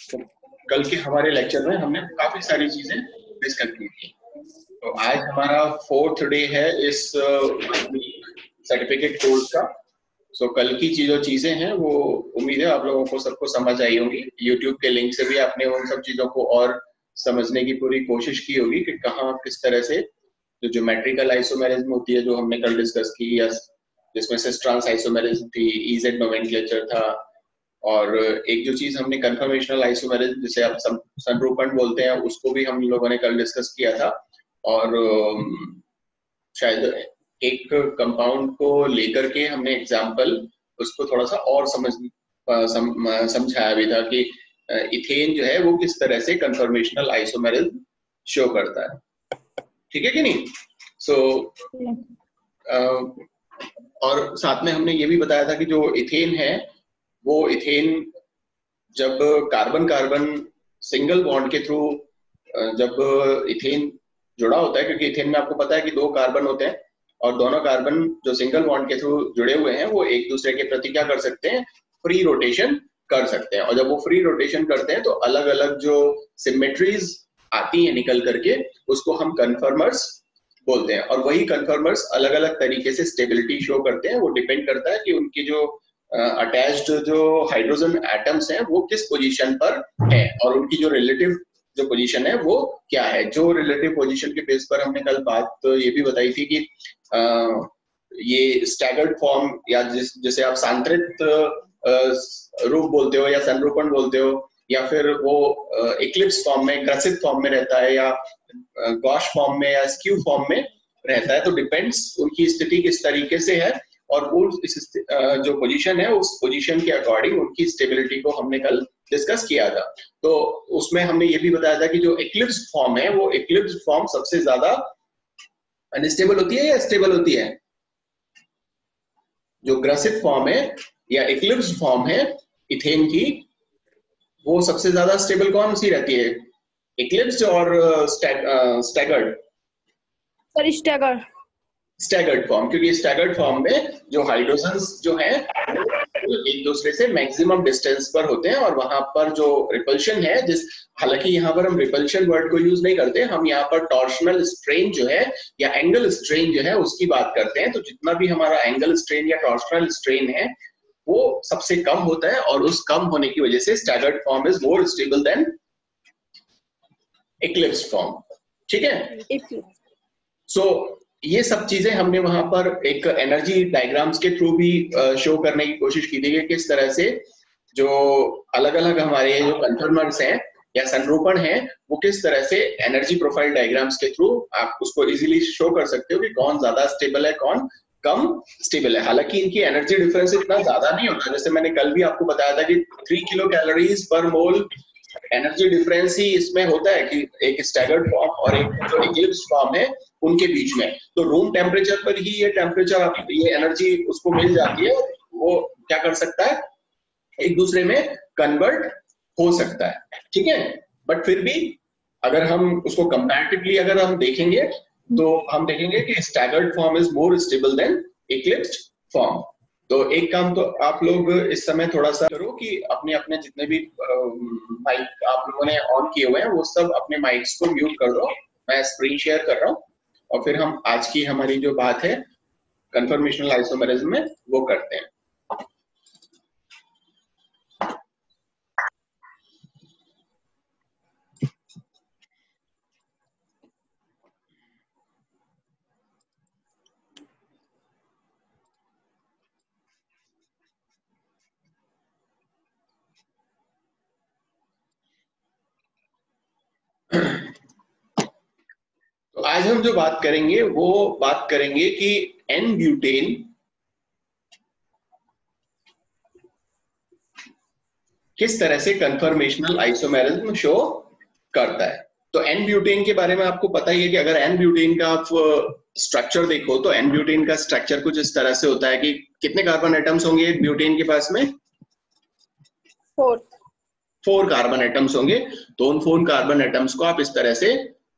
तो कल के हमारे लेक्चर में हमने काफी सारी चीजें डिस्कस की थी। तो आज हमारा 4th डे है इस सर्टिफिकेट कोर्स का। सो कल की जो चीजें हैं वो उम्मीद है आप लोगों को सबको समझ आई होंगी। यूट्यूब के लिंक से भी आपने उन सब चीजों को और समझने की पूरी कोशिश की होगी कि कहाँ किस तरह से जो ज्योमेट्रिकल आइसोमेरिज्म होती है जो हमने कल डिस्कस की, या जिसमें से ट्रांस आइसोमेरिज्म थी, इजेड नोमेनक्लेचर था, और एक जो चीज हमने कन्फर्मेशनल आइसोमेरिज्म जिसे आप संरूपण बोलते हैं उसको भी हम लोगों ने कल डिस्कस किया था। और शायद एक कंपाउंड को लेकर के हमने एग्जांपल उसको थोड़ा सा और समझाया भी था कि इथेन जो है वो किस तरह से कन्फर्मेशनल आइसोमेरिज्म शो करता है। ठीक है कि नहीं? और साथ में हमने ये भी बताया था कि जो इथेन है वो इथेन जब कार्बन कार्बन सिंगल बॉन्ड के थ्रू जब इथेन जुड़ा होता है, क्योंकि इथेन में आपको पता है कि 2 कार्बन होते हैं और दोनों कार्बन जो सिंगल बॉन्ड के थ्रू जुड़े हुए हैं वो एक दूसरे के प्रति क्या कर सकते हैं, फ्री रोटेशन कर सकते हैं। और जब वो फ्री रोटेशन करते हैं तो अलग अलग जो सिमेट्रीज आती हैं निकल करके उसको हम कन्फर्मर्स बोलते हैं। और वही कन्फर्मर्स अलग अलग तरीके से स्टेबिलिटी शो करते हैं। वो डिपेंड करता है कि उनकी जो अटैच्ड जो हाइड्रोजन एटम्स हैं वो किस पोजीशन पर है और उनकी जो रिलेटिव जो पोजीशन है वो क्या है। जो रिलेटिव पोजीशन के बेस पर हमने कल बात ये भी बताई थी कि ये स्टैगर्ड फॉर्म या जिसे आप सांतरित रूप बोलते हो या संरूपण बोलते हो, या फिर वो इक्लिप्स फॉर्म में, ग्रसित फॉर्म में रहता है, या गॉश फॉर्म में या स्क्यू फॉर्म में रहता है। तो डिपेंड्स उनकी स्थिति किस तरीके से है और वो जो पोजीशन है उस पोजीशन के अकॉर्डिंग उनकी स्टेबिलिटी को हमने कल डिस्कस किया था। तो उसमें हमने ये भी बताया था कि जो इक्लिप्स फॉर्म है वो इक्लिप्स फॉर्म सबसे ज्यादा अनस्टेबल होती है या स्टेबल होती है? जो ग्रसित फॉर्म है या इक्लिप्स फॉर्म है इथेन की, वो सबसे ज्यादा स्टेबल कौन सी रहती है, इक्लिप्स और staggered? Sir staggered. Staggered form, क्योंकि स्टैगर्ड फॉर्म में जो हाइड्रोजन्स जो हैं एक दूसरे से मैक्सिमम डिस्टेंस पर होते हैं और वहां पर जो रिपल्शन है, हालांकि यहाँ पर हम रिपल्शन वर्ड को यूज नहीं करते, हम यहाँ पर टॉर्शनल स्ट्रेन जो है या एंगल स्ट्रेन जो है उसकी बात करते हैं। तो जितना भी हमारा एंगल स्ट्रेन या टॉर्शनल स्ट्रेन है वो सबसे कम होता है और उस कम होने की वजह से staggered form is more stable then Eclipse form. ठीक है? सो ये सब चीजें हमने वहां पर एक एनर्जी डायग्राम्स के थ्रू भी शो करने की कोशिश की थी कि किस तरह से जो अलग अलग हमारे जो कन्फर्मर्स हैं या संरूपण हैं वो किस तरह से एनर्जी प्रोफाइल डायग्राम्स के थ्रू आप उसको इजीली शो कर सकते हो कि कौन ज्यादा स्टेबल है कौन कम स्टेबल है। हालांकि इनकी एनर्जी डिफरेंस इतना ज्यादा नहीं होता, जैसे मैंने कल भी आपको बताया था कि 3 किलो कैलोरीज पर मोल एनर्जी डिफरेंस ही इसमें होता है कि एक स्टैगर्ड फॉर्म और एक जो इक्लिप्स फॉर्म है उनके बीच में। तो रूम टेम्परेचर पर ही ये टेम्परेचर ये एनर्जी उसको मिल जाती है, वो क्या कर सकता है, एक दूसरे में कन्वर्ट हो सकता है। ठीक है? बट फिर भी अगर हम उसको कंपैरेटिवली अगर हम देखेंगे तो हम देखेंगे कि staggered form is more stable then eclipsed form. तो एक काम तो आप लोग इस समय थोड़ा सा करो कि अपने अपने जितने भी माइक आप लोगों ने ऑन किए हुए हैं वो सब अपने माइक्स को म्यूट कर दो। मैं स्क्रीन शेयर कर रहा हूँ और फिर हम आज की हमारी जो बात है कन्फर्मेशनल आइसोमेरिज्म में वो करते हैं। तो आज हम जो बात करेंगे वो बात करेंगे कि एन ब्यूटेन किस तरह से कन्फर्मेशनल आइसोमेरिज्म शो करता है। तो एन ब्यूटेन के बारे में आपको पता ही है कि अगर एन ब्यूटेन का आप स्ट्रक्चर देखो तो एन ब्यूटेन का स्ट्रक्चर कुछ इस तरह से होता है कि कितने कार्बन एटम्स होंगे ब्यूटेन के पास में? 4 कार्बन एटम्स होंगे। तो उन 4 कार्बन एटम्स को आप इस तरह से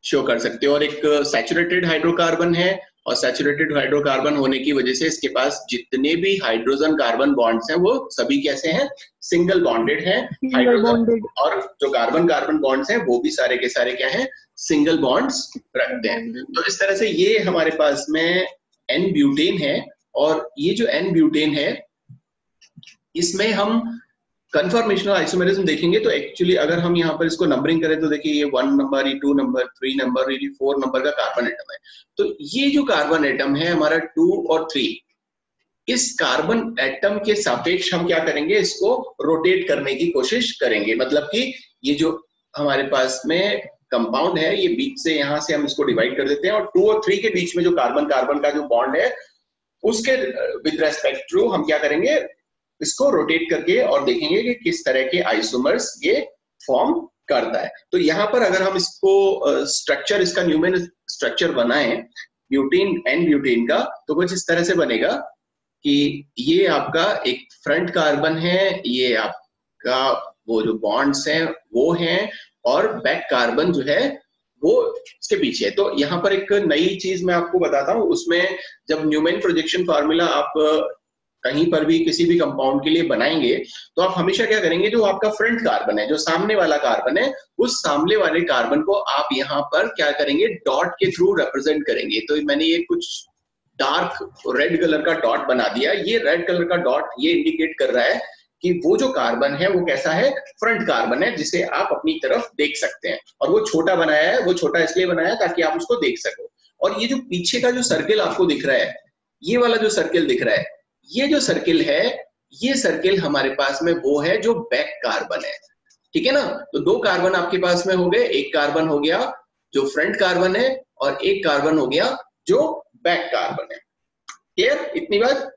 शो कर सकते हो। और एक सैचुरेटेड हाइड्रोकार्बन है और सैचुरेटेड हाइड्रोकार्बन होने की वजह से इसके पास जितने भी हाइड्रोजन कार्बन बॉन्ड्स हैं वो सभी कैसे हैं, सिंगल बॉन्डेड हैं। Single bonded. और जो कार्बन कार्बन बॉन्ड्स हैं वो भी सारे के सारे क्या हैं, सिंगल बॉन्ड्स रखते हैं। तो इस तरह से ये हमारे पास में एन ब्यूटेन है। और ये जो एन ब्यूटेन है इसमें हम कन्फर्मेशनल आइसोमेरिज्म देखेंगे तो एक्चुअली अगर हम यहाँ पर इसको नंबरिंग करें तो देखिए ये 1 नंबर, ये 2 नंबर, 3 नंबर, ये 4 नंबर का कार्बन एटम है। तो ये जो कार्बन एटम है हमारा 2 और 3, इस कार्बन एटम के सापेक्ष हम क्या करेंगे, इसको रोटेट करने की कोशिश करेंगे। मतलब कि ये जो हमारे पास में कंपाउंड है ये बीच से यहाँ से हम इसको डिवाइड कर देते हैं और 2 और 3 के बीच में जो कार्बन कार्बन का जो बॉन्ड है उसके विद रेस्पेक्ट टू हम क्या करेंगे, इसको रोटेट करके और देखेंगे कि किस तरह के आइसोमर्स ये फॉर्म करता है। तो यहाँ पर अगर हम इसको स्ट्रक्चर, इसका न्यूमेन स्ट्रक्चर बनाएं ब्यूटेन, एन ब्यूटेन का, तो कुछ इस तरह से बनेगा कि ये आपका एक फ्रंट कार्बन है, ये आपका वो जो बॉन्ड्स हैं वो हैं, और बैक कार्बन जो है वो इसके पीछे है। तो यहाँ पर एक नई चीज मैं आपको बताता हूँ, उसमें जब न्यूमेन प्रोजेक्शन फार्मूला आप कहीं पर भी किसी भी कंपाउंड के लिए बनाएंगे तो आप हमेशा क्या करेंगे, जो आपका फ्रंट कार्बन है, जो सामने वाला कार्बन है, उस सामने वाले कार्बन को आप यहाँ पर क्या करेंगे, डॉट के थ्रू रिप्रेजेंट करेंगे। तो मैंने ये कुछ डार्क रेड कलर का डॉट बना दिया। ये रेड कलर का डॉट ये इंडिकेट कर रहा है कि वो जो कार्बन है वो कैसा है, फ्रंट कार्बन है, जिसे आप अपनी तरफ देख सकते हैं। और वो छोटा बनाया है, वो छोटा इसलिए बनाया है ताकि आप उसको देख सको। और ये जो पीछे का जो सर्किल आपको दिख रहा है, ये वाला जो सर्किल दिख रहा है, ये जो सर्किल है, ये सर्किल हमारे पास में वो है जो बैक कार्बन है। ठीक है ना। तो 2 कार्बन आपके पास में हो गए, एक कार्बन हो गया जो फ्रंट कार्बन है और एक कार्बन हो गया जो बैक कार्बन है। क्लियर इतनी बात।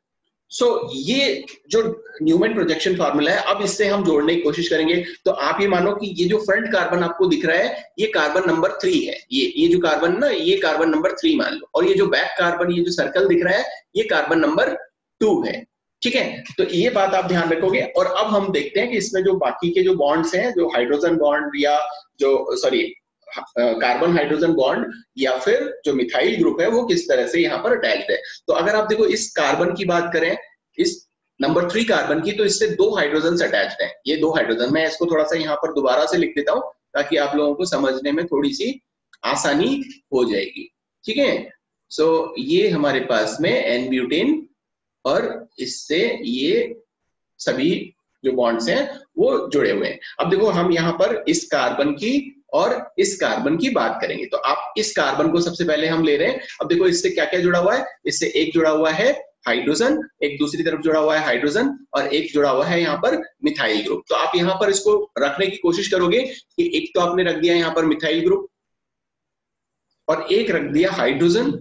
सो ये जो न्यूमैन प्रोजेक्शन फार्मूला है, अब इससे हम जोड़ने की कोशिश करेंगे। तो आप ये मानो कि ये जो फ्रंट कार्बन आपको दिख रहा है ये कार्बन नंबर 3 है, ये जो कार्बन ना, ये कार्बन नंबर 3 मान लो, और ये जो बैक कार्बन, ये जो सर्कल दिख रहा है, ये कार्बन नंबर 2 है। ठीक है, तो ये बात आप ध्यान रखोगे। और अब हम देखते हैं कि इसमें जो बाकी के जो बॉन्ड्स हैं, जो हाइड्रोजन बॉन्ड या जो सॉरी कार्बन हाइड्रोजन बॉन्ड या फिर जो मिथाइल ग्रुप है, वो किस तरह से यहाँ पर अटैच्ड है। तो अगर आप देखो इस कार्बन की बात करें, इस नंबर 3 कार्बन की, तो इससे 2 हाइड्रोजन अटैच्ड हैं। ये 2 हाइड्रोजन, मैं इसको थोड़ा सा यहाँ पर दोबारा से लिख देता हूँ ताकि आप लोगों को समझने में थोड़ी सी आसानी हो जाएगी। ठीक है, सो ये हमारे पास में एन ब्यूटेन और इससे ये सभी जो बॉन्ड्स हैं वो जुड़े हुए हैं। अब देखो हम यहाँ पर इस कार्बन की और इस कार्बन की बात करेंगे। तो आप इस कार्बन को सबसे पहले हम ले रहे हैं। अब देखो इससे क्या क्या जुड़ा हुआ है, इससे एक जुड़ा हुआ है हाइड्रोजन, एक दूसरी तरफ जुड़ा हुआ है हाइड्रोजन, और एक जुड़ा हुआ है यहाँ पर मिथाइल ग्रुप। तो आप यहाँ पर इसको रखने की कोशिश करोगे कि एक तो आपने रख दिया यहाँ पर मिथाइल ग्रुप, और एक रख दिया हाइड्रोजन,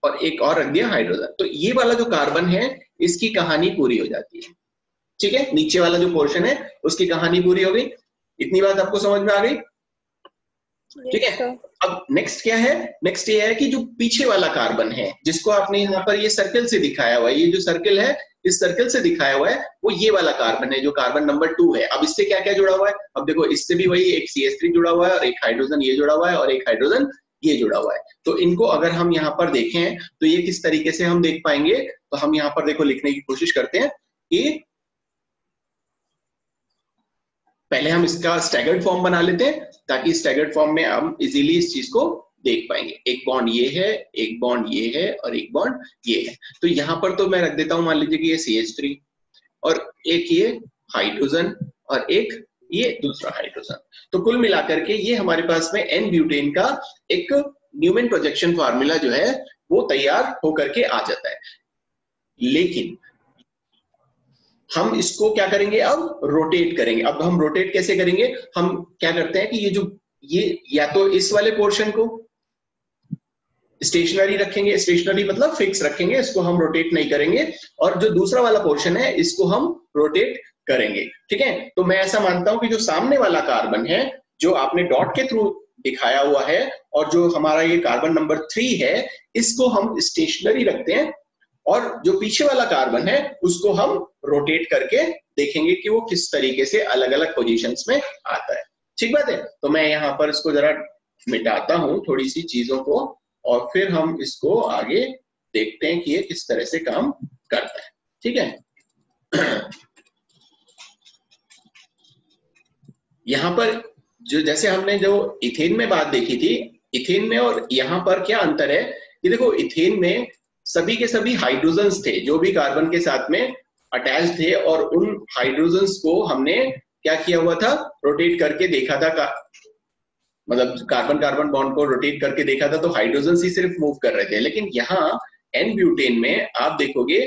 और एक और रख दिया हाइड्रोजन। तो ये वाला जो कार्बन है इसकी कहानी पूरी हो जाती है। ठीक है, नीचे वाला जो पोर्शन है उसकी कहानी पूरी हो गई। इतनी बात आपको समझ में आ गई। ठीक है, अब नेक्स्ट क्या है, नेक्स्ट ये है कि जो पीछे वाला कार्बन है, जिसको आपने यहाँ पर ये सर्कल से दिखाया हुआ है, ये जो सर्कल है इस सर्कल से दिखाया हुआ है, वो ये वाला कार्बन है जो कार्बन नंबर 2 है। अब इससे क्या क्या जुड़ा हुआ है, अब देखो इससे भी वही एक CH3 जुड़ा हुआ है, और एक हाइड्रोजन ये जुड़ा हुआ है, और एक हाइड्रोजन ये जुड़ा हुआ है। तो इनको अगर हम यहाँ पर देखें तो ये किस तरीके से हम देख पाएंगे, तो हम यहाँ पर देखो लिखने की कोशिश करते हैं कि पहले हम इसका स्टैगर्ड फॉर्म बना लेते हैं ताकि स्टैगर्ड फॉर्म में हम इजीली इस चीज को देख पाएंगे। एक बॉन्ड ये है, एक बॉन्ड ये है, और एक बॉन्ड ये है। तो यहाँ पर तो मैं रख देता हूं, मान लीजिए कि ये CH3, और एक ये हाइड्रोजन, और एक ये दूसरा हाइड्रोजन। तो कुल मिलाकर के ये हमारे पास में एन ब्यूटेन का एक न्यूमैन प्रोजेक्शन फार्मूला जो है वो तैयार होकर के आ जाता है। लेकिन हम इसको क्या करेंगे, अब रोटेट करेंगे। अब हम रोटेट कैसे करेंगे, हम क्या करते हैं कि ये या तो इस वाले पोर्शन को स्टेशनरी रखेंगे, स्टेशनरी मतलब फिक्स रखेंगे, इसको हम रोटेट नहीं करेंगे, और जो दूसरा वाला पोर्शन है इसको हम रोटेट करेंगे। ठीक है, तो मैं ऐसा मानता हूं कि जो सामने वाला कार्बन है जो आपने डॉट के थ्रू दिखाया हुआ है, और जो हमारा ये कार्बन नंबर 3 है, इसको हम स्टेशनरी रखते हैं, और जो पीछे वाला कार्बन है उसको हम रोटेट करके देखेंगे कि वो किस तरीके से अलग अलग पोजीशंस में आता है। ठीक बात है। तो मैं यहाँ पर इसको जरा मिटाता हूं थोड़ी सी चीजों को, और फिर हम इसको आगे देखते हैं कि ये किस तरह से काम करता है। ठीक है। यहाँ पर जो जैसे हमने जो इथेन में बात देखी थी, इथेन में और यहाँ पर क्या अंतर है कि देखो इथेन में सभी के सभी हाइड्रोजन्स थे जो भी कार्बन के साथ में अटैच थे, और उन हाइड्रोजन्स को हमने क्या किया हुआ था, रोटेट करके देखा था, मतलब कार्बन कार्बन बॉन्ड को रोटेट करके देखा था, तो हाइड्रोजन्स ही सिर्फ मूव कर रहे थे। लेकिन यहाँ एन ब्यूटेन में आप देखोगे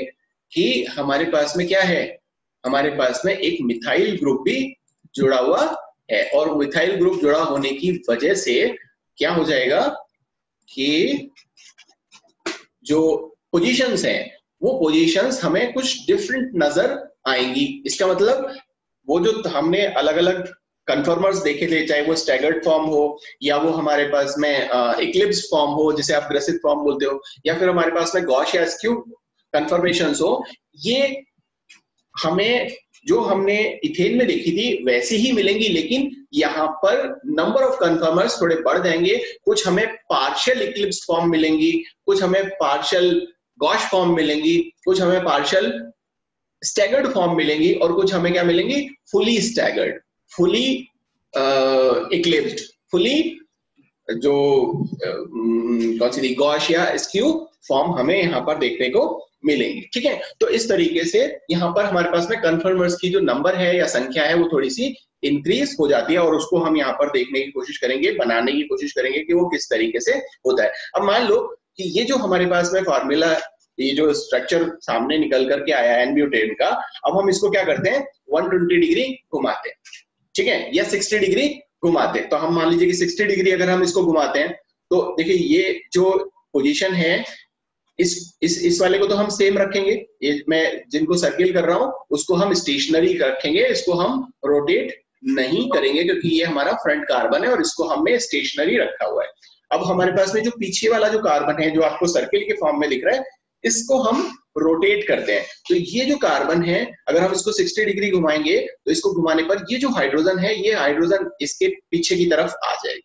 कि हमारे पास में क्या है, हमारे पास में एक मिथाइल ग्रुप भी जुड़ा हुआ है, और मिथाइल ग्रुप जुड़ा होने की वजह से क्या हो जाएगा कि जो पोजीशंस हैं वो पोजीशंस हमें कुछ डिफरेंट नजर आएंगी। इसका मतलब वो जो हमने अलग अलग कन्फर्मर्स देखे थे, चाहे वो स्टैगर्ड फॉर्म हो या वो हमारे पास में इक्लिप्स फॉर्म हो जिसे आप ग्रेसिव फॉर्म बोलते हो, या फिर हमारे पास में गॉश या स्क्यू कन्फर्मेशंस हो, ये हमें जो हमने इथेन में देखी थी वैसी ही मिलेंगी, लेकिन यहाँ पर नंबर ऑफ कन्फर्मर्स थोड़े बढ़ जाएंगे। कुछ हमें पार्शियल इक्लिप्स फॉर्म मिलेंगी, कुछ हमें पार्शियल गॉश फॉर्म मिलेंगी, कुछ हमें पार्शियल स्टैगर्ड फॉर्म मिलेंगी, और कुछ हमें क्या मिलेंगी, fully staggered, fully eclipsed, fully जो कौन सी थी, गॉश या स्क्यू फॉर्म हमें यहाँ पर देखने को मिलेंगी। ठीक है, तो इस तरीके से यहाँ पर हमारे पास में कन्फर्मर्स की जो नंबर है या संख्या है वो थोड़ी सी इंक्रीज हो जाती है, और उसको हम यहाँ पर देखने की कोशिश करेंगे, बनाने की कोशिश करेंगे कि वो किस तरीके से होता है। अब मान लो कि ये जो हमारे पास में फॉर्मूला, ये जो स्ट्रक्चर सामने निकल करके आया है एन-ब्यूटेन का, अब हम इसको क्या करते हैं, 120 डिग्री घुमाते हैं, ठीक है, या 60 डिग्री घुमाते हैं। तो हम मान लीजिए कि 60 डिग्री अगर हम इसको घुमाते हैं तो देखिए ये जो पोजीशन है, इस वाले को तो हम सेम रखेंगे, ये मैं जिनको सर्किल कर रहा हूं उसको हम स्टेशनरी रखेंगे, इसको हम रोटेट नहीं करेंगे क्योंकि ये हमारा फ्रंट कार्बन है और इसको हमने स्टेशनरी रखा हुआ है। अब हमारे पास में जो पीछे वाला जो कार्बन है जो आपको सर्किल के फॉर्म में दिख रहा है, इसको हम रोटेट करते हैं। तो ये जो कार्बन है अगर हम इसको 60 डिग्री घुमाएंगे तो इसको घुमाने पर ये जो हाइड्रोजन है, ये हाइड्रोजन इसके पीछे की तरफ आ जाएगी,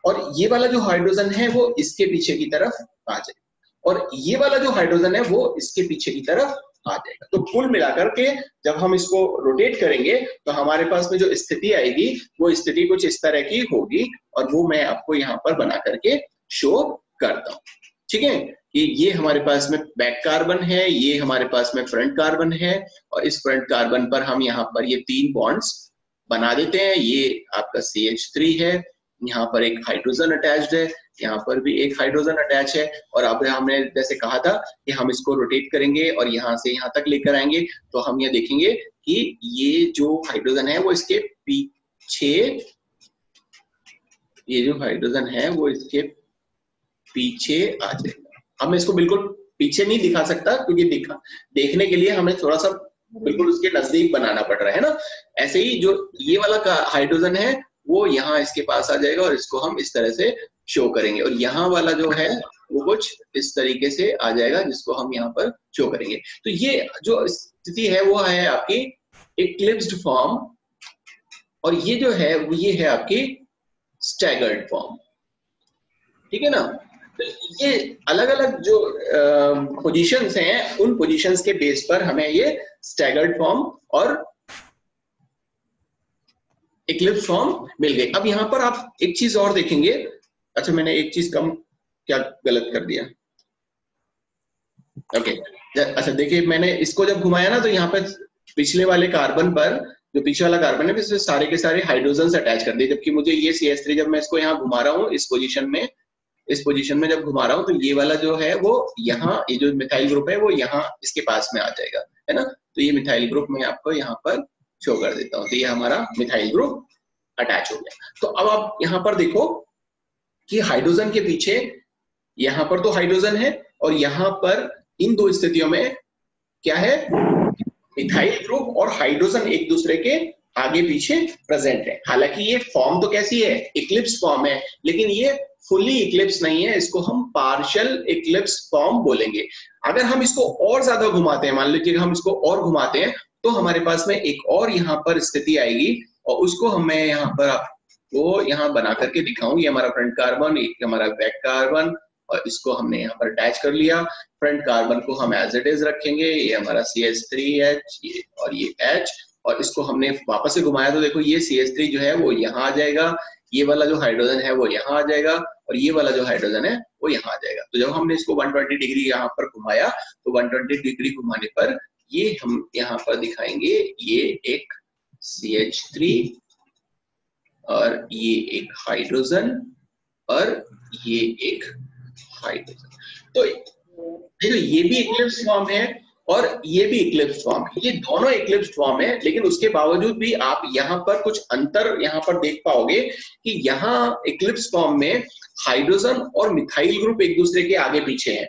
और ये वाला जो हाइड्रोजन है वो इसके पीछे की तरफ आ जाएगा, और ये वाला जो हाइड्रोजन है वो इसके पीछे की तरफ आ जाएगा। तो कुल मिलाकर के जब हम इसको रोटेट करेंगे तो हमारे पास में जो स्थिति आएगी वो स्थिति कुछ इस तरह की होगी, और वो मैं आपको यहाँ पर बना करके शो करता हूँ। ठीक है, कि ये हमारे पास में बैक कार्बन है, ये हमारे पास में फ्रंट कार्बन है, और इस फ्रंट कार्बन पर हम यहाँ पर ये 3 बॉन्ड्स बना देते हैं। ये आपका CH3 है, यहाँ पर एक हाइड्रोजन अटैच्ड है, यहाँ पर भी एक हाइड्रोजन अटैच है, और अब हमने जैसे कहा था कि हम इसको रोटेट करेंगे और यहाँ से यहाँ तक लेकर आएंगे, तो हम ये देखेंगे कि ये जो हाइड्रोजन है वो इसके पीछे, ये जो हाइड्रोजन है वो इसके पीछे आ जाएगा। हम इसको बिल्कुल पीछे नहीं दिखा सकता क्योंकि देखने के लिए हमें थोड़ा सा बिल्कुल उसके नजदीक बनाना पड़ रहा है ना। ऐसे ही जो ये वाला हाइड्रोजन है वो यहाँ इसके पास आ जाएगा और इसको हम इस तरह से शो करेंगे, और यहाँ वाला जो है वो कुछ इस तरीके से आ जाएगा जिसको हम यहाँ पर शो करेंगे। तो ये जो स्थिति है वो है आपकी इक्लिप्स्ड फॉर्म, और ये जो है वो ये है आपकी स्टैगर्ड फॉर्म। ठीक है ना, तो ये अलग अलग जो पोजीशंस हैं उन पोजीशंस के बेस पर हमें ये स्टैगर्ड फॉर्म और इक्लिप्स फॉर्म मिल गई। अब यहाँ पर आप एक चीज और देखेंगे, अच्छा मैंने एक चीज कम क्या गलत कर दिया, ओके अच्छा देखिए मैंने इसको जब घुमाया ना तो यहाँ पर पिछले वाले कार्बन पर, जो पीछे वाला कार्बन है इसमें सारे के सारे हाइड्रोजन अटैच कर दिए, जबकि मुझे ये CH3 जब मैं इसको यहाँ घुमा रहा हूँ इस पोजीशन में जब घुमा रहा हूँ तो ये वाला जो है वो यहाँ, ये जो मिथाइल ग्रुप है वो यहाँ इसके पास में आ जाएगा, है ना। तो ये मिथाइल ग्रुप मैं आपको यहाँ पर शो कर देता हूँ, तो ये हमारा मिथाइल ग्रुप अटैच हो गया। तो अब आप यहाँ पर देखो कि हाइड्रोजन के पीछे यहाँ पर तो हाइड्रोजन है, और यहाँ पर इन दो स्थितियों में क्या है, मिथाइल ग्रुप और हाइड्रोजन एक दूसरे के आगे पीछे प्रेजेंट है। हालांकि ये फॉर्म तो कैसी है, इक्लिप्स फॉर्म है, लेकिन ये फुली इक्लिप्स नहीं है, इसको हम पार्शियल इक्लिप्स फॉर्म बोलेंगे। अगर हम इसको और ज्यादा घुमाते हैं, मान लीजिए हम इसको और घुमाते हैं तो हमारे पास में एक और यहाँ पर स्थिति आएगी, और उसको मैं यहाँ पर आपको यहाँ बना करके दिखाऊं। ये हमारा फ्रंट कार्बन, ये हमारा बैक कार्बन, और इसको हमने यहाँ पर अटैच कर लिया। फ्रंट कार्बन को हम एज इट इज रखेंगे, ये हमारा CH3H ये और ये H, और इसको हमने वापस से घुमाया तो देखो ये CH3 जो है वो यहाँ आ जाएगा, ये वाला जो हाइड्रोजन है वो यहाँ आ जाएगा, और ये वाला जो हाइड्रोजन है वो यहाँ आ जाएगा। तो जब हमने इसको 120 डिग्री यहाँ पर घुमाया तो 120 डिग्री घुमाने पर ये हम यहाँ पर दिखाएंगे, ये एक CH3 और ये एक हाइड्रोजन और ये एक हाइड्रोजन। तो देखो ये भी इक्लिप्स फॉर्म है और ये भी इक्लिप्स फॉर्म है, ये दोनों इक्लिप्स फॉर्म है, लेकिन उसके बावजूद भी आप यहाँ पर कुछ अंतर यहाँ पर देख पाओगे कि यहाँ इक्लिप्स फॉर्म में हाइड्रोजन और मिथाइल ग्रुप एक दूसरे के आगे पीछे हैं,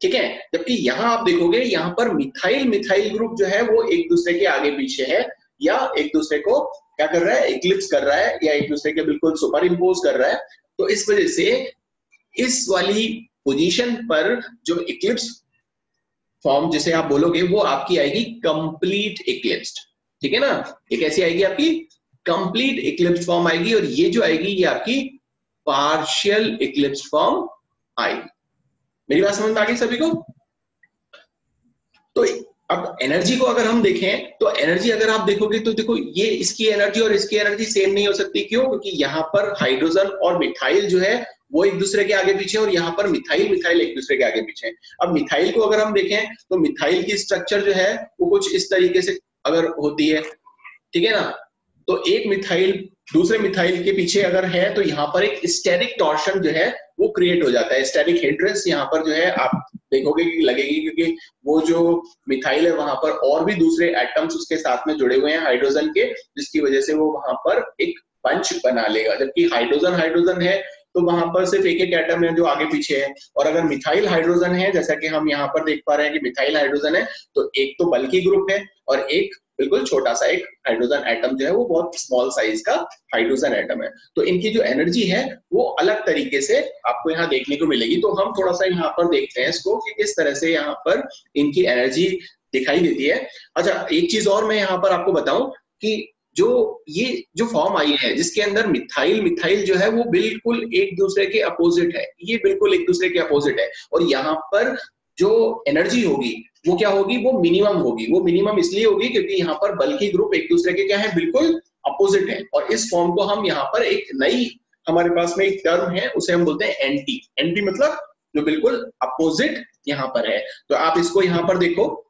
ठीक है, जबकि यहाँ आप देखोगे यहाँ पर मिथाइल ग्रुप जो है वो एक दूसरे के आगे पीछे है, या एक दूसरे को क्या कर रहा है, इक्लिप्स कर रहा है, या एक दूसरे के बिल्कुल सुपर इम्पोज कर रहा है। तो इस वजह से इस वाली पोजीशन पर जो इक्लिप्स फॉर्म जिसे आप बोलोगे वो आपकी आएगी कंप्लीट इक्लिप्स्ड, ठीक है ना, ये कैसी आएगी आपकी कंप्लीट इक्लिप्स्ड फॉर्म आएगी, और ये जो आएगी ये आपकी पार्शियल इक्लिप्स्ड फॉर्म आएगी। मेरी बात समझ में आ गई सभी को? तो अब एनर्जी को अगर हम देखें तो एनर्जी अगर आप देखोगे तो देखो ये इसकी एनर्जी और इसकी एनर्जी सेम नहीं हो सकती, क्यों? क्योंकि यहाँ पर हाइड्रोजन और मिथाइल जो है वो एक दूसरे के आगे पीछे, और यहाँ पर मिथाइल एक दूसरे के आगे पीछे है। अब मिथाइल को अगर हम देखें तो मिथाइल की स्ट्रक्चर जो है वो कुछ इस तरीके से अगर होती है, ठीक है ना, तो एक मिथाइल दूसरे मिथाइल के पीछे अगर है तो यहाँ पर एक स्टेरिक टॉर्शन जो है वो क्रिएट हो जाता है, स्टेरिक हिंड्रेंस यहाँ पर जो है आप देखोगे कि लगेगी, क्योंकि वो जो मिथाइल है वहां पर और भी दूसरे एटम्स उसके साथ में जुड़े हुए हैं हाइड्रोजन के, जिसकी वजह से वो वहां पर एक बंच बना लेगा। जबकि हाइड्रोजन है तो वहां पर सिर्फ एक एक एटम है जो आगे पीछे है, और अगर मिथाइल हाइड्रोजन है जैसा कि हम यहाँ पर देख पा रहे हैं कि मिथाइल हाइड्रोजन है तो एक तो बल्की ग्रुप है और एक बिल्कुल छोटा सा एक हाइड्रोजन एटम जो है वो बहुत स्मॉल साइज का हाइड्रोजन एटम है। तो इनकी जो एनर्जी है वो अलग तरीके से आपको यहाँ देखने को मिलेगी। तो हम थोड़ा सा यहाँ पर देखते हैं इसको कि किस तरह से यहाँ पर इनकी एनर्जी दिखाई देती है। अच्छा, एक चीज और मैं यहाँ पर आपको बताऊं कि ये जो फॉर्म आई है जिसके अंदर मिथाइल जो है वो बिल्कुल एक दूसरे के अपोजिट है, ये बिल्कुल एक दूसरे के अपोजिट है, और यहाँ पर जो एनर्जी होगी वो क्या होगी, वो मिनिमम होगी। वो मिनिमम इसलिए होगी क्योंकि यहाँ पर बल्कि ग्रुप एक दूसरे के क्या है, बिल्कुल अपोजिट है। और इस फॉर्म को हम यहाँ पर एक नई हमारे पास में एक टर्म है उसे हम बोलते हैं एंटी मतलब जो बिल्कुल अपोजिट यहाँ पर है। तो आप इसको यहाँ पर देखो,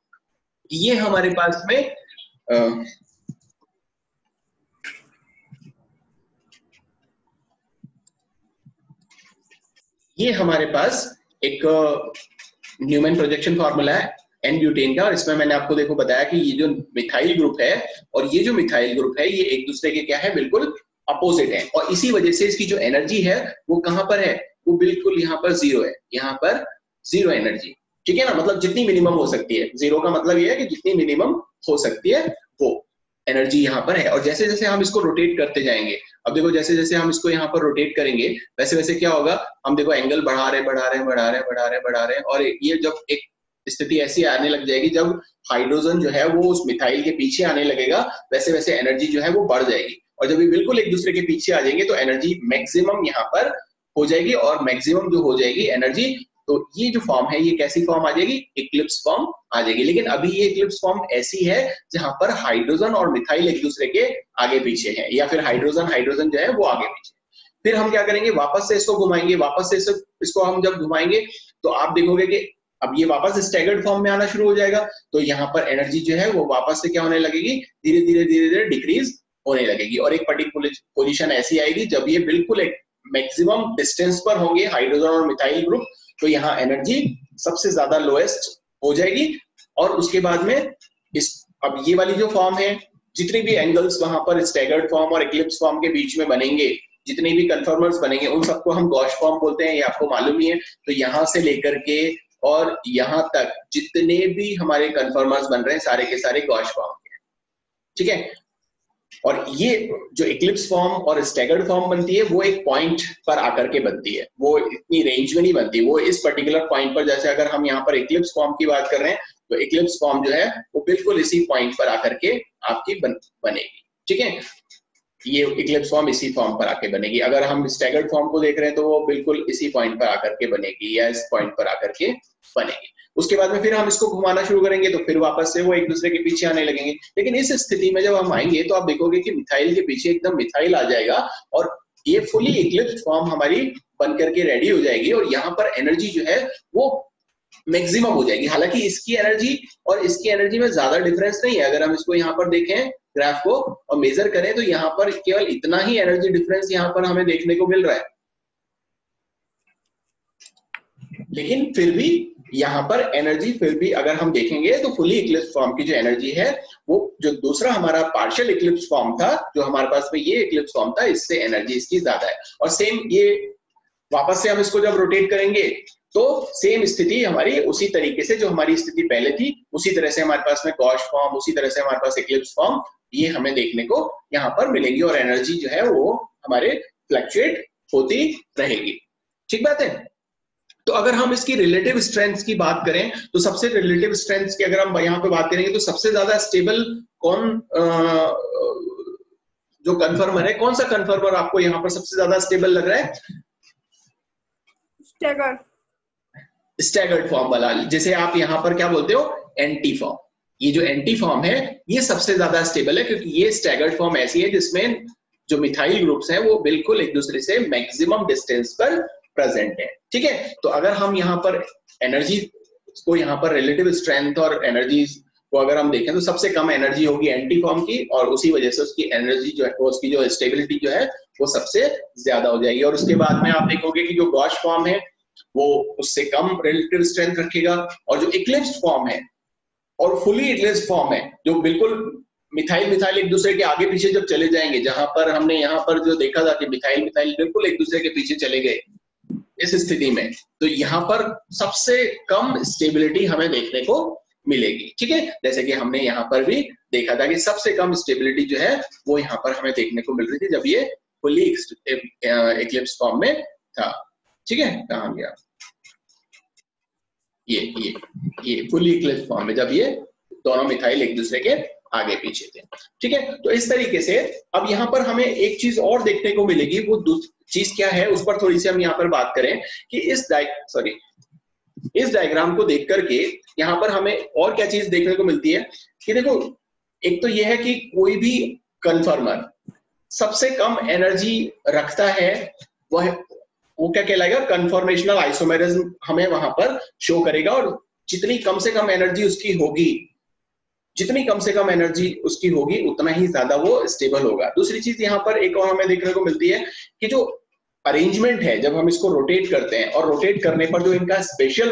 ये हमारे पास में ये हमारे पास एक न्यूमैन प्रोजेक्शन फार्मूला है एन ब्यूटेन का, और इसमें मैंने आपको देखो बताया कि ये जो मिथाइल ग्रुप है और ये जो मिथाइल ग्रुप है ये एक दूसरे के क्या है, बिल्कुल अपोजिट है, और इसी वजह से इसकी जो एनर्जी है वो कहां पर है, वो बिल्कुल यहाँ पर जीरो है, यहाँ पर जीरो एनर्जी, ठीक है ना, मतलब जितनी मिनिमम हो सकती है। जीरो का मतलब ये है कि जितनी मिनिमम हो सकती है वो एनर्जी यहाँ पर है। और जैसे जैसे हम इसको रोटेट करते जाएंगे, अब देखो जैसे जैसे हम इसको यहाँ पर रोटेट करेंगे वैसे वैसे क्या होगा, हम देखो एंगल बढ़ा रहे, और ये जब एक स्थिति ऐसी आने लग जाएगी जब हाइड्रोजन जो है वो उस मिथाइल के पीछे आने लगेगा, वैसे वैसे एनर्जी जो है वो बढ़ जाएगी, और जब ये बिल्कुल एक दूसरे के पीछे आ जाएंगे तो एनर्जी मैक्सिमम यहाँ पर हो जाएगी, और मैक्सिमम जो हो जाएगी एनर्जी, तो ये जो फॉर्म है ये कैसी फॉर्म आ जाएगी, इक्लिप्स फॉर्म आ जाएगी। लेकिन अभी ये इक्लिप्स फॉर्म ऐसी है जहां पर हाइड्रोजन और मिथाइल एक दूसरे के आगे पीछे हैं, या फिर हाइड्रोजन जो है वो आगे पीछे। फिर हम क्या करेंगे, वापस से इसको घुमाएंगे, वापस से इसको हम जब घुमाएंगे तो आप देखोगे कि अब ये वापस स्टैगर्ड फॉर्म में आना शुरू हो जाएगा, तो यहाँ पर एनर्जी जो है वो वापस से क्या होने लगेगी, धीरे धीरे डिक्रीज होने लगेगी, और एक पर्टिकुलर पोजीशन ऐसी आएगी जब ये बिल्कुल एक मैक्सिमम डिस्टेंस पर होंगे हाइड्रोजन और मिथाइल ग्रुप, तो यहाँ एनर्जी सबसे ज्यादा लोएस्ट हो जाएगी। और उसके बाद में अब ये वाली जो फॉर्म है, जितनी भी एंगल्स वहां पर स्टैगर्ड फॉर्म और इक्लिप्स फॉर्म के बीच में बनेंगे, जितने भी कन्फर्मर्स बनेंगे उन सबको हम गॉश फॉर्म बोलते हैं, ये आपको मालूम ही है। तो यहाँ से लेकर के और यहाँ तक जितने भी हमारे कन्फर्मर्स बन रहे हैं सारे के सारे गॉश फॉर्म के, ठीक है। और ये जो इक्लिप्स फॉर्म और स्टैगर्ड फॉर्म बनती है वो एक पॉइंट पर आकर के बनती है, वो इतनी रेंज में नहीं बनती, वो इस पर्टिकुलर पॉइंट पर, जैसे अगर हम यहाँ पर इक्लिप्स फॉर्म की बात कर रहे हैं तो इक्लिप्स फॉर्म जो है वो बिल्कुल इसी पॉइंट पर आकर के आपकी बनेगी, ठीक है। ये इक्लिप्स फॉर्म इसी फॉर्म पर आके बनेगी। अगर हम स्टैगर्ड फॉर्म को देख रहे हैं तो वो बिल्कुल इसी पॉइंट पर आकर के बनेगी या इस पॉइंट पर आकर के बनेगी। उसके बाद में फिर हम इसको घुमाना शुरू करेंगे तो फिर वापस से वो एक दूसरे के पीछे आने लगेंगे। लेकिन इस स्थिति में जब हम आएंगे तो आप देखोगे कि मिथाइल के पीछे एकदम मिथाइल आ जाएगा और ये फुली इक्लिप्स फॉर्म हमारी बन करके रेडी हो जाएगी और यहाँ पर एनर्जी जो है वो मैक्सिमम हो जाएगी। हालांकि इसकी एनर्जी और इसकी एनर्जी में ज्यादा डिफरेंस नहीं है। अगर हम इसको यहाँ पर देखें ग्राफ को और मेजर करें तो यहाँ पर केवल इतना ही एनर्जी डिफरेंस यहाँ पर हमें देखने को मिल रहा है। लेकिन फिर भी यहाँ पर एनर्जी फिर भी अगर हम देखेंगे तो फुली इक्लिप्स फॉर्म की जो एनर्जी है वो जो दूसरा हमारा पार्शियल इक्लिप्स फॉर्म था जो हमारे पास में ये इक्लिप्स फॉर्म था इससे एनर्जी इसकी ज्यादा है। और सेम ये वापस से हम इसको जब रोटेट करेंगे तो सेम स्थिति हमारी उसी तरीके से जो हमारी स्थिति पहले थी उसी तरह से हमारे पास में गॉश फॉर्म उसी तरह से हमारे पास इक्लिप्स फॉर्म ये हमें देखने को यहाँ पर मिलेगी और एनर्जी जो है वो हमारे फ्लक्चुएट होती रहेगी। ठीक बात है। तो अगर हम इसकी रिलेटिव स्ट्रेंथ की बात करें तो सबसे रिलेटिव स्ट्रेंथ की अगर हम यहाँ पे बात करेंगे तो सबसे ज्यादा स्टेबल कौन जो कन्फर्मर है, कौन सा कन्फर्मर आपको यहाँ पर सबसे ज्यादा स्टेबल लग रहा है? स्टैगर्ड फॉर्म वाला, जैसे आप यहाँ पर क्या बोलते हो एंटी फॉर्म। ये जो एंटी फॉर्म है ये सबसे ज्यादा स्टेबल है क्योंकि ये स्टैगर्ड फॉर्म ऐसी है जिसमें जो मिथाइल ग्रुप्स हैं वो बिल्कुल एक दूसरे से मैक्सिमम डिस्टेंस पर प्रेजेंट है। ठीक है। तो अगर हम यहाँ पर एनर्जी को यहाँ पर रिलेटिव स्ट्रेंथ और एनर्जी को अगर हम देखें तो सबसे कम एनर्जी होगी एंटी फॉर्म की और उसी वजह से उसकी एनर्जी जो है उसकी जो स्टेबिलिटी जो है वो सबसे ज्यादा हो जाएगी। और उसके बाद में आप देखोगे कि जो गॉश फॉर्म है वो उससे कम रिलेटिव स्ट्रेंथ रखेगा और जो इक्लिप्स फॉर्म है और फुली इक्लिप्स फॉर्म है जो बिल्कुल मिथाइल एक दूसरे के आगे पीछे जब चले जाएंगे, जहां पर हमने यहाँ पर जो देखा था कि मिथाइल बिल्कुल एक दूसरे के पीछे चले गए इस स्थिति में, तो यहाँ पर सबसे कम स्टेबिलिटी हमें देखने को मिलेगी। ठीक है। जैसे कि हमने यहाँ पर भी देखा था कि सबसे कम स्टेबिलिटी जो है वो यहाँ पर हमें देखने को मिल रही थी जब ये फुली इक्लिप्स फॉर्म में था। ठीक है। कहाँ गया ये फुली इक्लिप्स फॉर्म में जब ये दोनों मिथाइल एक दूसरे के आगे पीछे थे। ठीक है। तो इस तरीके से अब यहाँ पर हमें एक चीज और देखने को मिलेगी, वो चीज क्या है उस पर थोड़ी सी हम यहाँ पर बात करें कि इस डायग्राम को देख करके यहाँ पर हमें और क्या चीज देखने को मिलती है कि देखो, एक तो यह है कि कोई भी कन्फर्मर सबसे कम एनर्जी रखता है वो क्या कहलाएगा, कन्फर्मेशनल आइसोमेरिज्म हमें वहां पर शो करेगा और जितनी कम से कम एनर्जी उसकी होगी उतना ही ज्यादा वो स्टेबल होगा। दूसरी चीज यहाँ पर एक और हमें देखने को मिलती है कि जो अरेंजमेंट है जब हम इसको रोटेट करते हैं और रोटेट करने पर जो इनका स्पेशल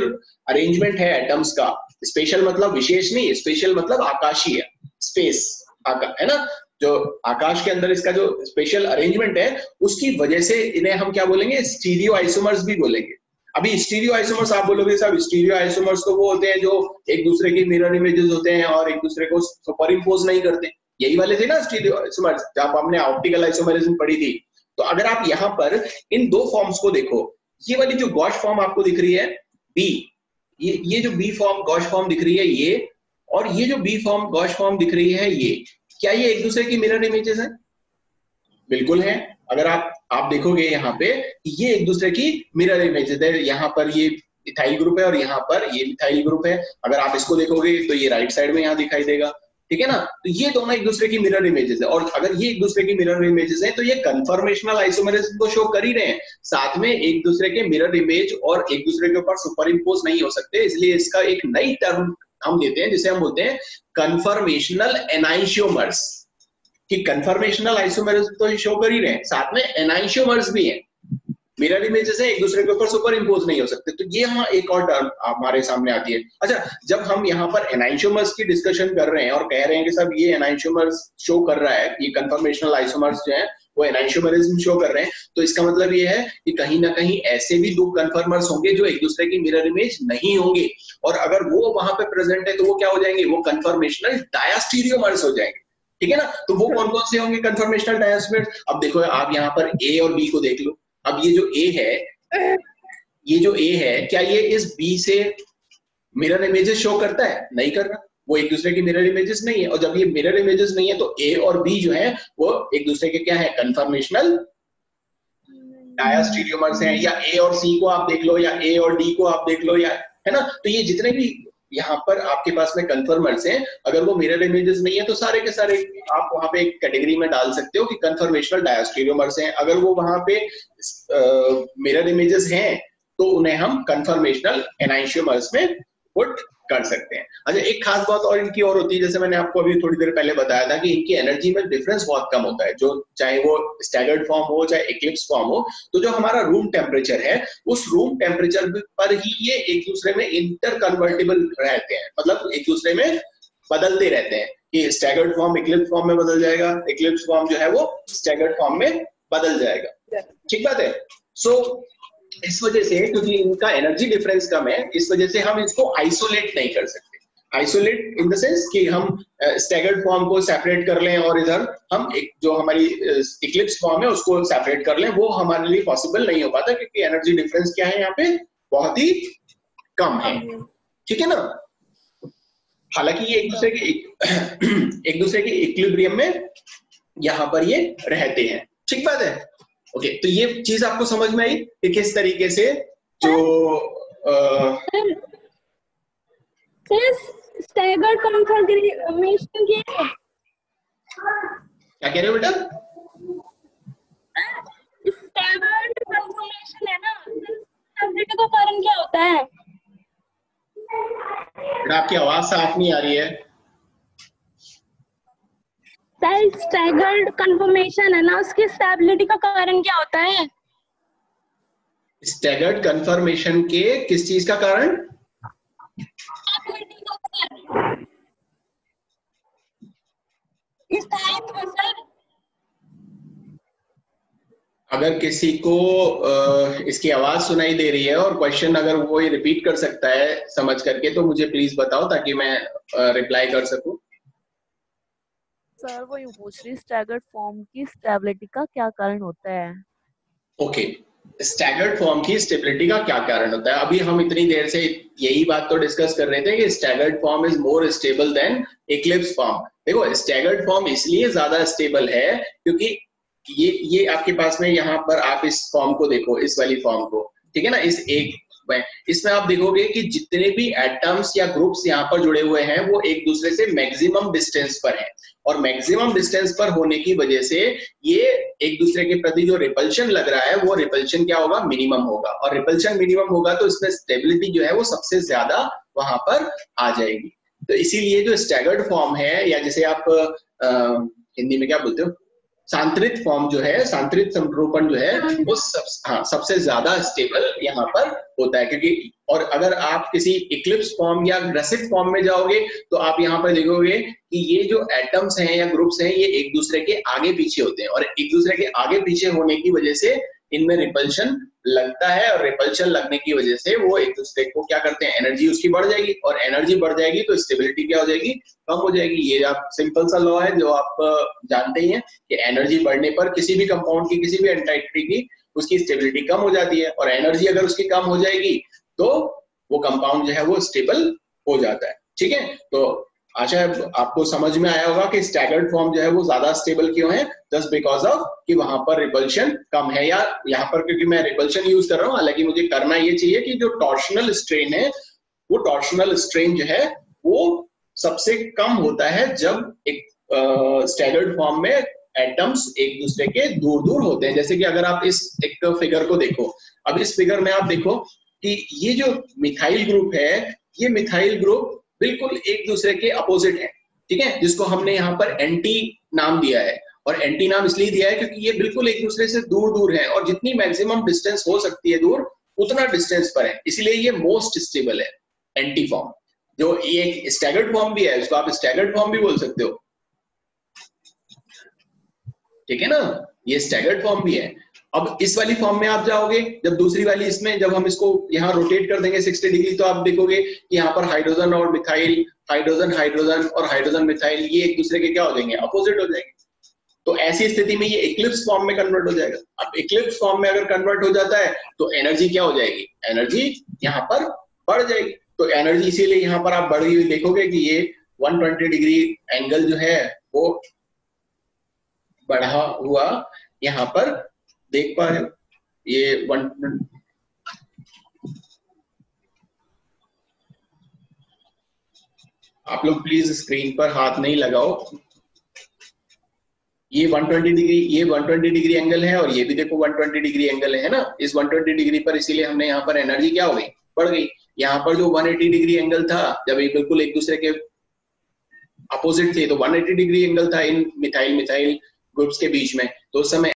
अरेंजमेंट है एटम्स का, स्पेशल मतलब विशेष नहीं, स्पेशल मतलब आकाशीय, स्पेस है ना, जो आकाश के अंदर इसका जो स्पेशल अरेंजमेंट है उसकी वजह से इन्हें हम क्या बोलेंगे, स्टीरियो आइसोमर्स भी बोलेंगे। अभी स्टीरियो आइसोमर्स आप बोलोगे साहब, स्टीरियो आइसोमर्स तो वो होते हैं जो एक दूसरे की मिरर इमेजेस होते हैं और एक दूसरे को सुपर इम्पोज नहीं करते, यही वाले थे ना स्टीरियो आइसोमर्स जब हमने ऑप्टिकल आइसोमेरिज्म पढ़ी थी। तो अगर आप यहाँ पर इन दो फॉर्म्स को देखो, ये वाली जो गॉश फॉर्म आपको दिख रही है बी, ये जो बी फॉर्म गॉश फॉर्म दिख रही है ये, और ये जो बी फॉर्म गॉश फॉर्म दिख रही है ये, क्या ये एक दूसरे की मिरर इमेजेस हैं? बिल्कुल है। अगर आप देखोगे यहाँ पे ये एक दूसरे की मिरर इमेजेस है, यहाँ पर ये इथाइल ग्रुप है और यहाँ पर ये मिथाइल ग्रुप है। अगर आप इसको देखोगे तो ये राइट साइड में यहाँ दिखाई देगा, ठीक है ना। तो ये दोनों एक दूसरे की मिरर इमेजेस है और अगर ये एक दूसरे की मिरर इमेजेस हैं तो ये कन्फर्मेशनल आइसोमेरिज्म को शो कर ही रहे हैं, साथ में एक दूसरे के मिरर इमेज और एक दूसरे के ऊपर सुपर इम्पोज नहीं हो सकते। इसलिए इसका एक नई टर्म हम देते हैं जिसे हम बोलते हैं कन्फर्मेशनल एनाइशियोमर्स, कि कन्फर्मेशनल आइसोमेरिज्म तो शो कर ही रहे हैं, साथ में एनाइशियोमर्स भी हैं, मिरर इमेजेस है, एक दूसरे के ऊपर सुपर इम्पोज नहीं हो सकते। तो ये यहाँ एक और टर्म हमारे सामने आती है। अच्छा, जब हम यहाँ पर एनाइशियोमर्स की डिस्कशन कर रहे हैं और कह रहे हैं कि सब ये एनाइशियोमर्स शो कर रहा है, ये कन्फर्मेशनल आइसोमर्स जो है वो एनाइशियोमरिज्म शो कर रहे हैं, तो इसका मतलब ये है कि कहीं ना कहीं ऐसे भी दो कन्फर्मर्स होंगे जो एक दूसरे की मिरर इमेज नहीं होंगे, और अगर वो वहां पे प्रेजेंट है तो वो क्या हो जाएंगे, वो कन्फर्मेशनल डायास्टीरियोमर्स हो जाएंगे। ठीक है ना। तो वो कौन कौन से होंगे कन्फर्मेशनल डायास्टीरियोमर्स? अब देखो आप यहाँ पर ए और बी को देख लो। अब ये जो ए है क्या ये इस बी से मिरर इमेजेस शो करता है? नहीं कर रहा। वो एक दूसरे के मिरर इमेजेस नहीं है, और जब ये मिरर इमेजेस नहीं है तो ए और बी जो है वो एक दूसरे के क्या है, कन्फर्मेशनल डायस्टीरियोमर्स हैं। या ए और सी को आप देख लो, या ए और डी को आप देख लो, या है ना, तो ये जितने भी यहाँ पर आपके पास में कन्फर्मर्स हैं, अगर वो मिरर इमेजेस नहीं है तो सारे के सारे आप वहां पे एक कैटेगरी में डाल सकते हो कि कन्फर्मेशनल डायस्टीरियोमर्स हैं। अगर वो वहां पे मिरर इमेजेस हैं तो उन्हें हम कन्फर्मेशनल एनाइशियोमर्स में पुट कर सकते हैं। अच्छा, एक खास बात और इनकी और होती है, जैसे मैंने आपको अभी थोड़ी देर पहले बताया था कि इनकी एनर्जी में डिफरेंस बहुत कम होता है, जो चाहे वो स्टैगर्ड फॉर्म हो चाहे इक्लिप्स फॉर्म हो। तो जो हमारा रूम टेम्परेचर है, उस रूम टेम्परेचर पर ही ये एक दूसरे में इंटर कन्वर्टेबल रहते हैं, मतलब एक दूसरे में बदलते रहते हैं कि स्टैगर्ड फॉर्म इक्लिप्स फॉर्म में बदल जाएगा, इक्लिप्स फॉर्म जो है वो स्टैगर्ड फॉर्म में बदल जाएगा। ठीक बात है। सो इस वजह से, क्योंकि इनका एनर्जी डिफरेंस कम है, इस वजह से हम इसको आइसोलेट नहीं कर सकते। आइसोलेट इन द सेंस कि हम स्टैगर्ड फॉर्म को सेपरेट कर लें और इधर हम एक जो हमारी इक्लिप्स फॉर्म है उसको सेपरेट कर लें, वो हमारे लिए पॉसिबल नहीं हो पाता, क्योंकि एनर्जी डिफरेंस क्या है यहाँ पे, बहुत ही कम है। ठीक है ना। हालांकि ये एक दूसरे के इक्विलिब्रियम में यहाँ पर ये रहते हैं। ठीक बात है। ओके, तो ये चीज आपको समझ में आई कि किस तरीके से जो स्टैगर्ड कन्फर्मेशन की क्या कह रहे हो बेटा? स्टैगर्ड कन्फर्मेशन है ना, स्टेबिलिटी का कारण क्या होता है? बेटा आपकी आवाज साफ नहीं आ रही है। सर, स्टैगर्ड कन्फर्मेशन है ना, उसकी स्टेबिलिटी का कारण क्या होता है? स्टैगर्ड कन्फर्मेशन के किस चीज का कारण? अगर किसी को इसकी आवाज सुनाई दे रही है और क्वेश्चन अगर वो रिपीट कर सकता है समझ करके, तो मुझे प्लीज बताओ ताकि मैं रिप्लाई कर सकूं। सर वो यूं पूछ रही, स्टैगर्ड फॉर्म की स्टेबिलिटी का क्या कारण होता है? ओके, स्टैगर्ड फॉर्म की स्टेबिलिटी का क्या कारण होता है? अभी हम इतनी देर से यही बात तो डिस्कस कर रहे थे कि staggered form is more stable then Eclipse form. देखो, स्टैगर्ड फॉर्म इसलिए ज्यादा स्टेबल है क्योंकि ये आपके पास में यहाँ पर आप इस फॉर्म को देखो, इस वाली फॉर्म को, ठीक है ना, इस एक इसमें आप देखोगे कि जितने भी एटम्स या ग्रुप्स यहाँ पर जुड़े हुए हैं वो एक दूसरे से मैक्सिमम डिस्टेंस पर हैं, और मैक्सिमम डिस्टेंस पर होने की वजह से ये एक दूसरे के प्रति जो रिपल्शन लग रहा है वो रिपल्शन क्या होगा, मिनिमम होगा, और रिपल्शन मिनिमम होगा तो इसमें स्टेबिलिटी जो है वो सबसे ज्यादा वहां पर आ जाएगी। तो इसीलिए जो स्टैगर्ड फॉर्म है, या जिसे आप हिंदी में क्या बोलते हो, सांतरित फॉर्म जो है, सांतरित संरूपण जो है वो सबसे ज्यादा स्टेबल यहाँ पर होता है। क्योंकि और अगर आप किसी इक्लिप्स फॉर्म या ग्रेसिव फॉर्म में जाओगे तो आप यहाँ पर देखोगे कि ये जो एटम्स हैं या ग्रुप्स हैं ये एक दूसरे के आगे पीछे होते हैं, और एक दूसरे के आगे पीछे होने की वजह से इनमें रिपल्शन लगता है, और रिपल्शन लगने की वजह से वो एक दूसरे को क्या करते हैं, एनर्जी उसकी बढ़ जाएगी, और एनर्जी बढ़ जाएगी तो स्टेबिलिटी क्या हो जाएगी, कम हो जाएगी। ये आप सिंपल सा लॉ है जो आप जानते ही हैं कि एनर्जी बढ़ने पर किसी भी कंपाउंड की, किसी भी एंटाइटी की, उसकी स्टेबिलिटी कम हो जाती है, और एनर्जी अगर उसकी कम हो जाएगी तो वो कंपाउंड जो है वो स्टेबल हो जाता है। ठीक है, तो आशा है आपको समझ में आया होगा कि स्टैगर्ड फॉर्म जो है वो ज्यादा स्टेबल क्यों है, जस्ट बिकॉज ऑफ कि वहां पर रिपल्शन कम है। या यहाँ पर क्योंकि मैं रिपल्शन यूज कर रहा हूँ, हालांकि मुझे करना ये चाहिए कि जो टॉर्शनल स्ट्रेन है, वो टॉर्शनल स्ट्रेन जो है वो सबसे कम होता है जब एक स्टैगर्ड फॉर्म में एटम्स एक दूसरे के दूर दूर होते हैं। जैसे कि अगर आप इस एक फिगर को देखो, अब इस फिगर में आप देखो कि ये जो मिथाइल ग्रुप है, ये मिथाइल ग्रुप बिल्कुल एक दूसरे के अपोजिट है, ठीक है, जिसको हमने यहाँ पर एंटी नाम दिया है, और एंटी नाम इसलिए दिया है क्योंकि ये बिल्कुल एक दूसरे से दूर दूर है, और जितनी मैक्सिमम डिस्टेंस हो सकती है दूर, उतना डिस्टेंस पर है, इसलिए ये मोस्ट स्टेबल है एंटी फॉर्म। जो ये एक स्टैगर्ड फॉर्म भी है, उसको आप स्टैगर्ड फॉर्म भी बोल सकते हो, ठीक है ना, ये स्टैगर्ड फॉर्म भी है। अब इस वाली फॉर्म में आप जाओगे, जब दूसरी वाली इसमें जब हम इसको यहाँ रोटेट कर देंगे 60 डिग्री, तो आप देखोगे कि यहाँ पर हाइड्रोजन और मिथाइल, हाइड्रोजन हाइड्रोजन और हाइड्रोजन मिथाइल, ये एक दूसरे के क्या हो जाएंगे, अपोजिट हो जाएंगे। तो ऐसी स्थिति में ये इक्लिप्स फॉर्म में कन्वर्ट हो जाएगा। अब इक्लिप्स फॉर्म में अगर कन्वर्ट हो जाता है तो एनर्जी क्या हो जाएगी, एनर्जी यहाँ पर बढ़ जाएगी। तो एनर्जी इसीलिए यहाँ पर आप बढ़ी हुई देखोगे कि ये 120 डिग्री एंगल जो है वो बढ़ा हुआ यहाँ पर देख पा रहे हो। ये आप लोग प्लीज स्क्रीन पर हाथ नहीं लगाओ। ये 120 डिग्री, ये 120 डिग्री एंगल है और ये भी देखो 120 डिग्री एंगल है ना। इस 120 डिग्री पर इसीलिए हमने यहाँ पर एनर्जी क्या हो गई, बढ़ गई। यहाँ पर जो 180 डिग्री एंगल था, जब ये बिल्कुल एक दूसरे के अपोजिट थे, तो 180 डिग्री एंगल था इन मिथाइल मिथाइल ग्रुप्स के बीच में, तो उस समय